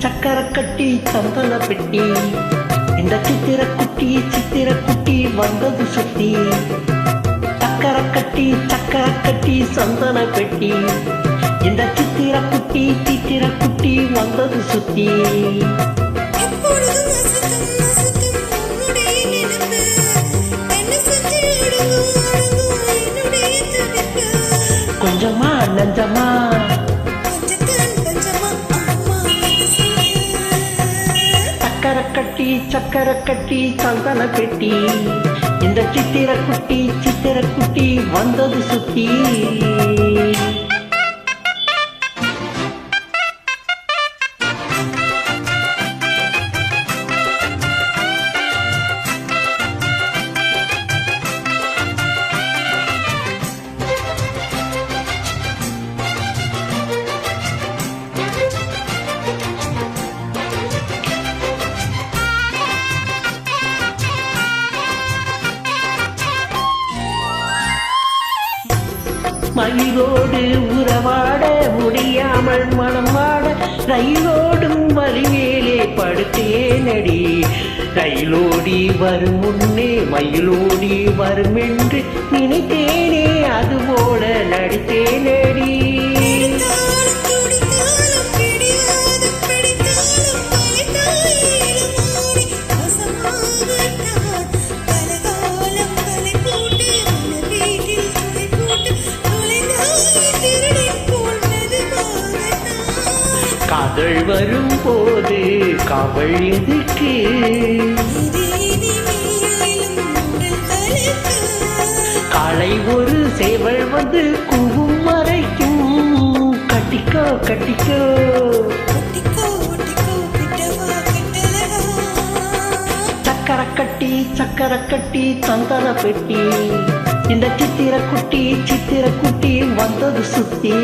சக்கரக்கட்டி சந்தன பெட்டி இந்த சித்திரக்குட்டி வந்தது சுத்தி. சக்கரக்கட்டி சந்தன பெட்டி இந்த சித்திரக்குட்டி வந்தது சுத்தி. கொஞ்சமா நஞ்சமா சக்கரக்கட்டி சந்தன பெட்டி இந்த சித்திரக்குட்டி வந்தது சுத்தி. மயிலோடு உறவாட முடியாமல் மனம் வாட ரயிலோடும் வலிவேலே படுத்தேனடி. ரயிலோடி வரும் முன்னே மயிலோடி வரும் என்று நினைத்தேனே, அதுபோல நடித்தேனடி. காதல் வரும் போது காவல் எதுக்கு? காலை ஒரு சேவல் வந்து கூவும் வரைக்கும் கட்டிக்கோ. சக்கரக்கட்டி சந்தன பெட்டி இந்த சித்திரக்குட்டி வந்தது சுத்தி.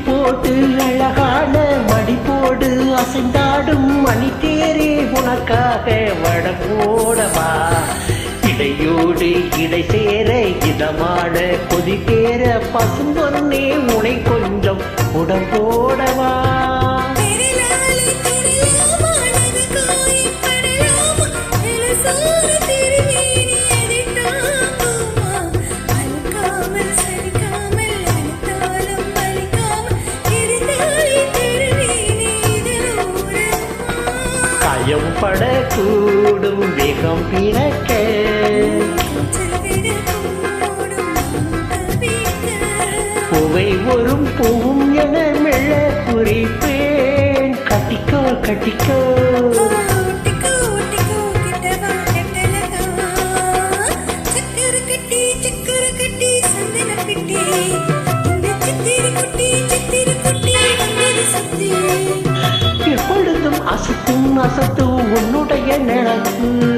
போட்டு அழகான மடி போடு அசைந்தாடும் மணித்தேரே உனக்காக வட போடவா. இடையோடு இடை சேர இதமான கொதி தேர பசும்பொன்னே உனை கொஞ்சம் உடம்போடவா. படக்கூடும் வேகம் பிறக்க பூவை வரும் பூவும் என மெல்ல குறிப்பேன். கட்டிக்கோ எப்பொழுதும் அசத்தும் உன்னுடைய நினைப்பு.